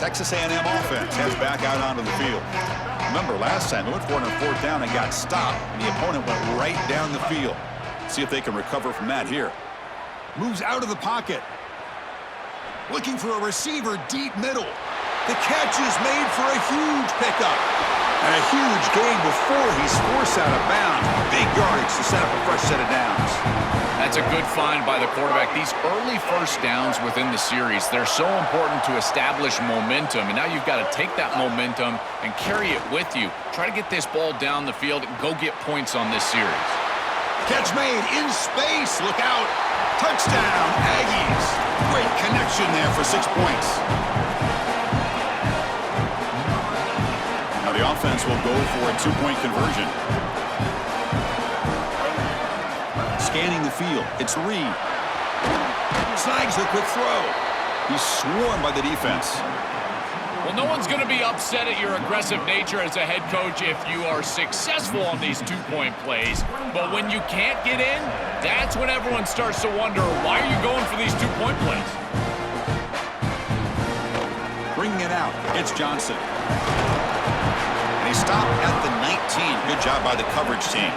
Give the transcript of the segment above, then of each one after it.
Texas A&M offense heads back out onto the field. Remember, last time they went for it on 4th down and got stopped, and the opponent went right down the field. See if they can recover from that here. Moves out of the pocket. Looking for a receiver deep middle. The catch is made for a huge pickup. And a huge gain before he's forced out of bounds. Big yardage to set up a fresh set of downs. That's a good find by the quarterback. These early first downs within the series, they're so important to establish momentum. And now you've got to take that momentum and carry it with you. Try to get this ball down the field and go get points on this series. Catch made in space. Look out. Touchdown, Aggies. Great connection there for 6 points. Now the offense will go for a 2-point conversion. Scanning the field. It's Reed. Snags the quick throw. He's swarmed by the defense. Well, no one's going to be upset at your aggressive nature as a head coach if you are successful on these 2-point plays. But when you can't get in, that's when everyone starts to wonder, why are you going for these 2-point plays? Bringing it out. It's Johnson. And he stopped at the 19. Good job by the coverage team.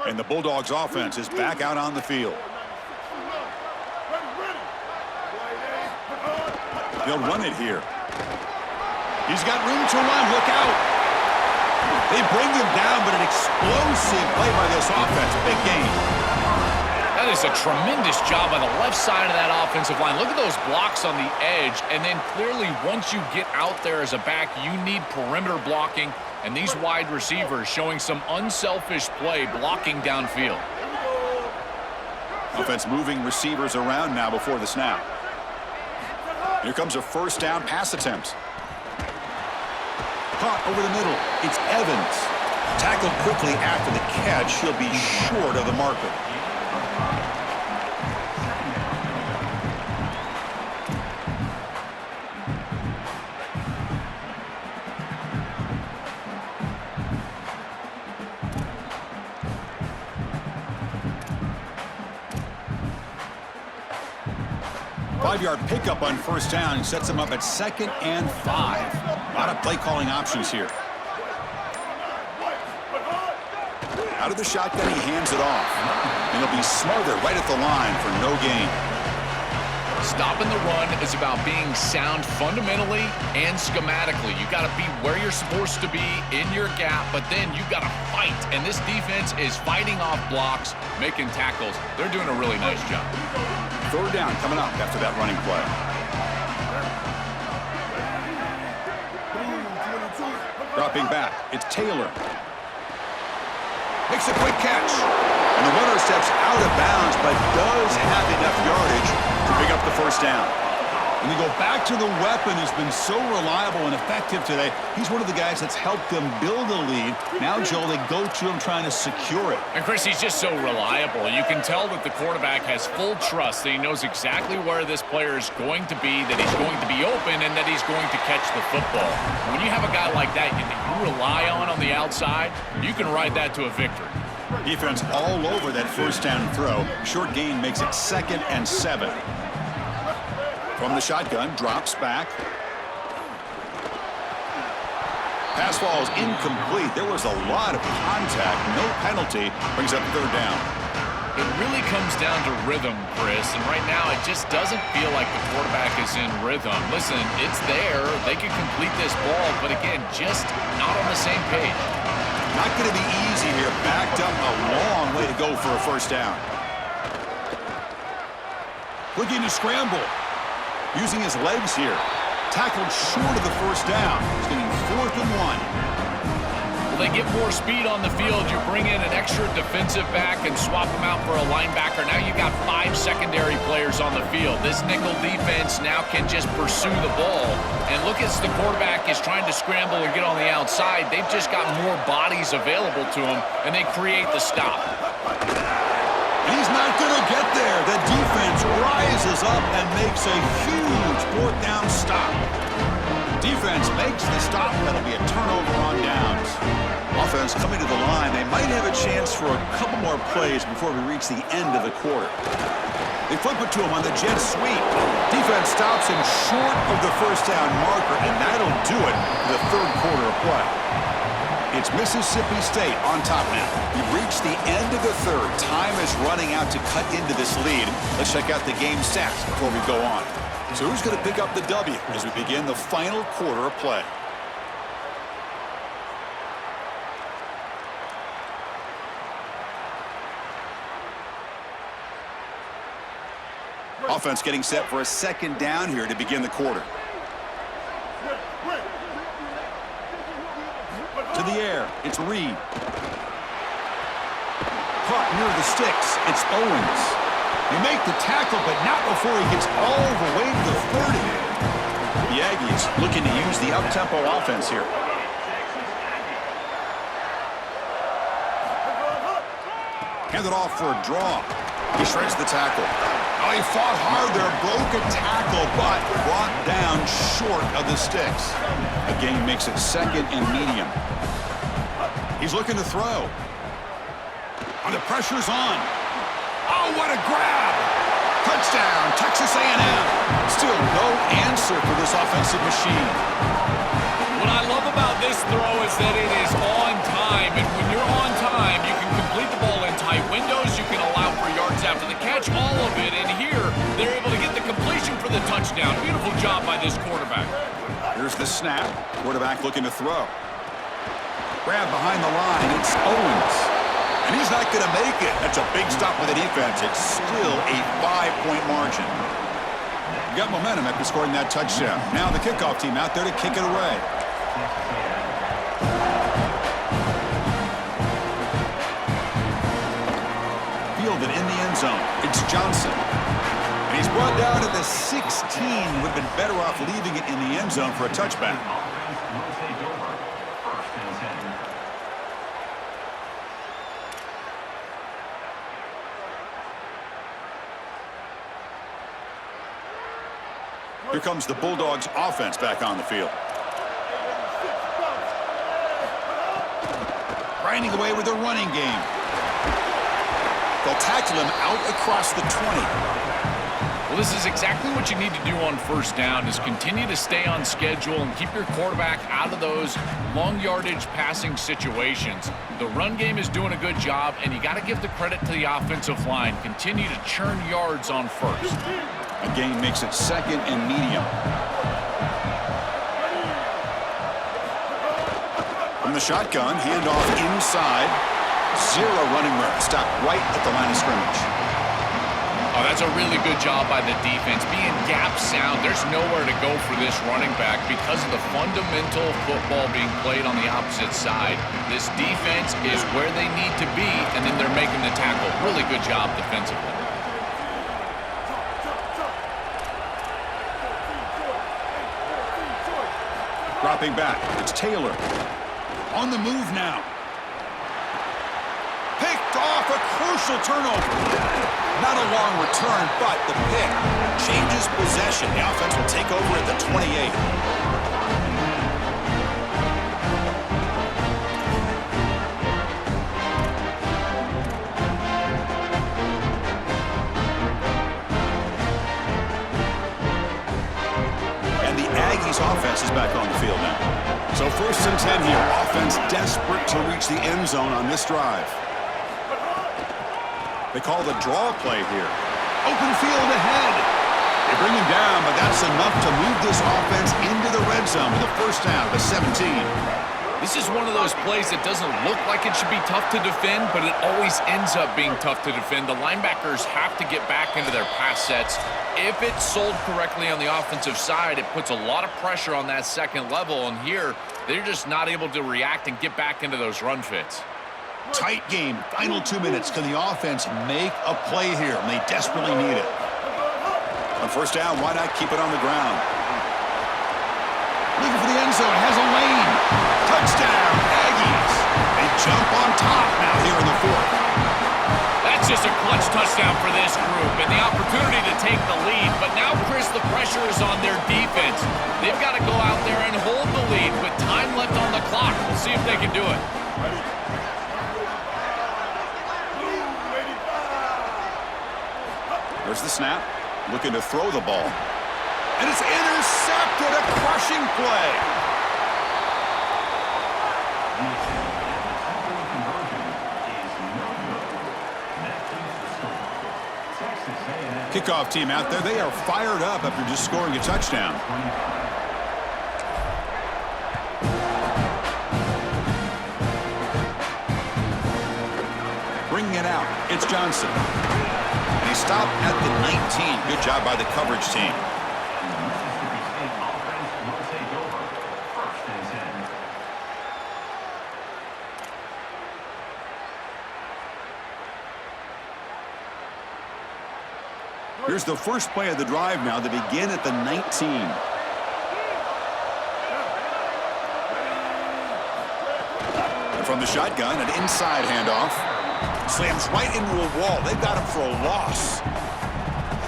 And the Bulldogs offense is back out on the field. They'll run it here. He's got room to run. Look out. They bring him down, but an explosive play by this offense. Big gain. That is a tremendous job by the left side of that offensive line. Look at those blocks on the edge. And then clearly, once you get out there as a back, you need perimeter blocking. And these wide receivers showing some unselfish play blocking downfield. Offense moving receivers around now before the snap. Here comes a 1st down pass attempt. Caught over the middle. It's Evans. Tackled quickly after the catch. He'll be short of the marker. Five-yard pickup on 1st down and sets him up at 2nd and 5. A lot of play calling options here. Out of the shotgun, he hands it off. And he'll be smothered right at the line for no gain. Stopping the run is about being sound fundamentally and schematically. You got to be where you're supposed to be in your gap, but then you got to fight. And this defense is fighting off blocks, making tackles. They're doing a really nice job. 3rd down coming up after that running play. Dropping back, it's Taylor. Makes a quick catch. And the runner steps out of bounds, but does have enough yardage to pick up the 1st down. And we go back to the weapon who's been so reliable and effective today. He's one of the guys that's helped them build a lead. Now, Joel, they go to him trying to secure it. And, Chris, he's just so reliable. You can tell that the quarterback has full trust that he knows exactly where this player is going to be, that he's going to be open, and that he's going to catch the football. When you have a guy like that you rely on the outside, you can ride that to a victory. Defense all over that 1st down throw. Short gain makes it 2nd and 7. From the shotgun, drops back. Pass falls incomplete. There was a lot of contact. No penalty. Brings up 3rd down. It really comes down to rhythm, Chris. And right now, it just doesn't feel like the quarterback is in rhythm. Listen, it's there. They can complete this ball. But again, just not on the same page. Not going to be easy here. Backed up a long way to go for a 1st down. Looking to scramble. Using his legs here. Tackled short of the 1st down. He's getting 4th and 1. Well, they get more speed on the field. You bring in an extra defensive back and swap them out for a linebacker. Now you've got 5 secondary players on the field. This nickel defense now can just pursue the ball. And look, as the quarterback is trying to scramble and get on the outside, they've just got more bodies available to him, and they create the stop. He's not going to get there. The defense rises up and makes a huge 4th down stop. Defense makes the stop. That'll be a turnover on downs. Offense coming to the line. They might have a chance for a couple more plays before we reach the end of the quarter. They flip it to him on the jet sweep. Defense stops him short of the first down marker, and that'll do it for the third quarter of play. It's Mississippi State on top now. We've reached the end of the third. Time is running out to cut into this lead. Let's check out the game stats before we go on. So who's going to pick up the W as we begin the final quarter of play? Offense getting set for a second down here to begin the quarter. To the air, it's Reed. Caught near the sticks, it's Owens. They make the tackle, but not before he gets all the way to the 30. The Aggies looking to use the up-tempo offense here. Handed off for a draw. He shreds the tackle. Oh, he fought hard there, broke a tackle, but brought down short of the sticks. A gain makes it second and medium. He's looking to throw. And the pressure's on. Oh, what a grab! Touchdown, Texas A&M. Still no answer for this offensive machine. What I love about this throw is that it is on time, and when you're on time, you can complete the ball in tight windows, you can allow for yards after the catch, all of it, and here, they're able to get the completion for the touchdown. Beautiful job by this quarterback. Here's the snap. Quarterback looking to throw. Grab behind the line, it's Owens. And he's not going to make it. That's a big stop for the defense. It's still a 5-point margin. You got momentum after scoring that touchdown. Now the kickoff team out there to kick it away. Fielded in the end zone. It's Johnson. And he's brought down to the 16. Would have been better off leaving it in the end zone for a touchback. Here comes the Bulldogs offense back on the field. Grinding away with a running game. They'll tackle him out across the 20. Well, this is exactly what you need to do on first down, is continue to stay on schedule and keep your quarterback out of those long yardage passing situations. The run game is doing a good job, and you got to give the credit to the offensive line. Continue to churn yards on first. A gain makes it second and medium. From the shotgun, handoff inside. Zero running room. Stop right at the line of scrimmage. Oh, that's a really good job by the defense. Being gap sound, there's nowhere to go for this running back because of the fundamental football being played on the opposite side. This defense is where they need to be, and then they're making the tackle. Really good job defensively. Dropping back, it's Taylor. On the move now. Picked off, a crucial turnover. Not a long return, but the pick changes possession. The offense will take over at the 28. Offense is back on the field now. So 1st and 10 here. Offense desperate to reach the end zone on this drive. They call the draw play here. Open field ahead. They bring him down, but that's enough to move this offense into the red zone with a first down to 17. This is one of those plays that doesn't look like it should be tough to defend, but it always ends up being tough to defend. The linebackers have to get back into their pass sets. If it's sold correctly on the offensive side, it puts a lot of pressure on that second level, and here, they're just not able to react and get back into those run fits. Tight game, final 2 minutes. Can the offense make a play here? And they desperately need it. On first down, why not keep it on the ground? Looking for the end zone, has a lane. Touchdown, Aggies. They jump on top now here in the fourth. That's just a clutch touchdown for this group, and the opportunity to take the lead. But now, Chris, the pressure is on their defense. They've got to go out there and got time left on the clock. We'll see if they can do it. There's the snap. Looking to throw the ball. And it's intercepted. A crushing play. Kickoff team out there. They are fired up after just scoring a touchdown. Bringing it out. It's Johnson. And he stopped at the 19. Good job by the coverage team. Here's the first play of the drive now. They begin at the 19. And from the shotgun, an inside handoff. Slams right into a wall. They've got him for a loss.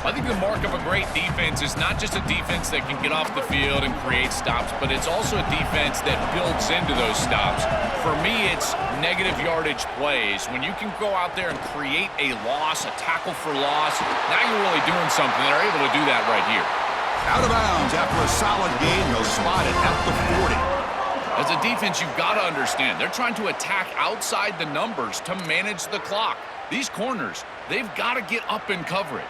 I think the mark of a great defense is not just a defense that can get off the field and create stops, but it's also a defense that builds into those stops. For me, it's negative yardage plays. When you can go out there and create a loss, a tackle for loss, now you're really doing something. They're able to do that right here. Out of bounds after a solid gain. They'll spot it at the 40. As a defense, you've got to understand, they're trying to attack outside the numbers to manage the clock. These corners, they've got to get up in coverage.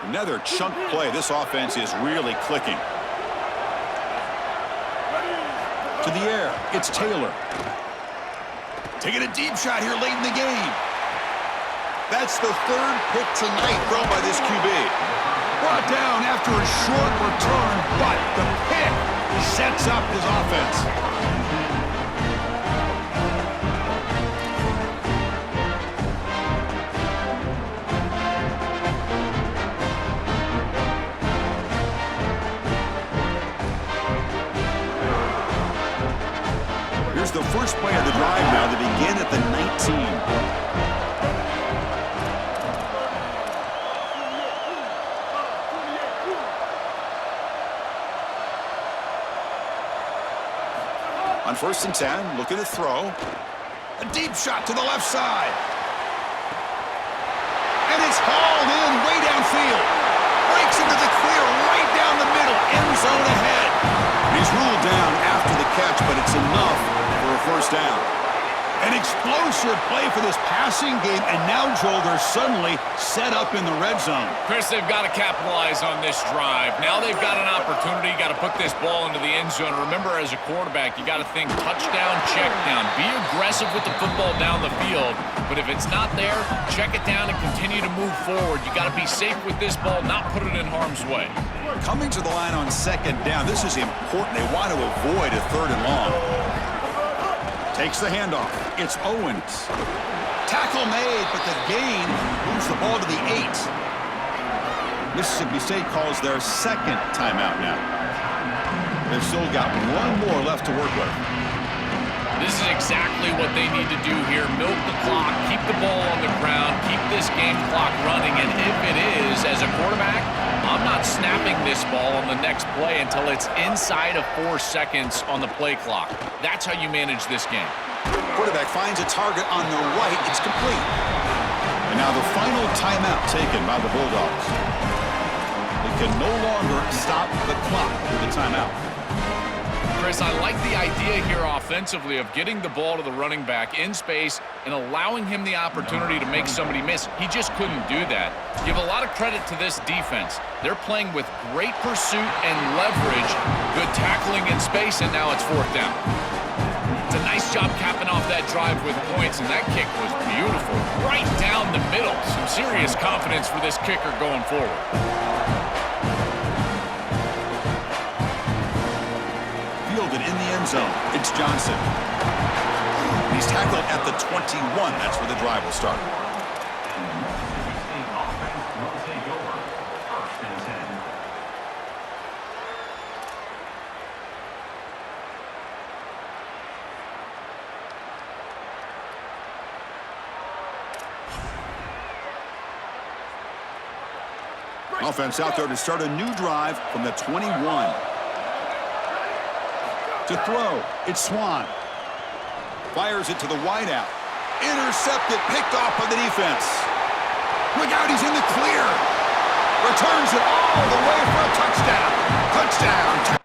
Another chunk play. This offense is really clicking. To the air. It's Taylor. Taking a deep shot here late in the game. That's the third pick tonight thrown by this QB. Brought down after a short return, but the pick sets up his offense. Here's the first play of the drive now. They begin at the 19. On 1st and 10, looking to throw. A deep shot to the left side. And it's hauled in way downfield. Breaks into the clear right down the middle. End zone ahead. He's ruled down after the catch, but it's enough for a first down. An explosive play for this passing game, and now, Joel, they're suddenly set up in the red zone. Chris, they've got to capitalize on this drive. Now they've got an opportunity. You got to put this ball into the end zone. Remember, as a quarterback, you got to think touchdown, check down. Be aggressive with the football down the field, but if it's not there, check it down and continue to move forward. You got to be safe with this ball, not put it in harm's way. Coming to the line on 2nd down, this is important. They want to avoid a 3rd and long. Takes the handoff. It's Owens. Tackle made, but the gain moves the ball to the 8. Mississippi State calls their 2nd timeout now. They've still got one more left to work with. This is exactly what they need to do here. Milk the clock, keep the ball on the ground, keep this game clock running, and if it is, as a quarterback, I'm not snapping this ball on the next play until it's inside of 4 seconds on the play clock. That's how you manage this game. Quarterback finds a target on the right. It's complete. And now the final timeout taken by the Bulldogs. They can no longer stop the clock with the timeout. Chris, I like the idea here offensively of getting the ball to the running back in space and allowing him the opportunity to make somebody miss. He just couldn't do that. Give a lot of credit to this defense. They're playing with great pursuit and leverage, good tackling in space, and now it's 4th down. It's a nice job capping off that drive with points, and that kick was beautiful. Right down the middle. Some serious confidence for this kicker going forward. Fielded in the end zone. It's Johnson. He's tackled at the 21. That's where the drive will start. Offense out there to start a new drive from the 21. To To throw, it's Swan. Fires it to the wideout. Intercepted, picked off by the defense. Look out, he's in the clear. Returns it all the way for a touchdown. Touchdown.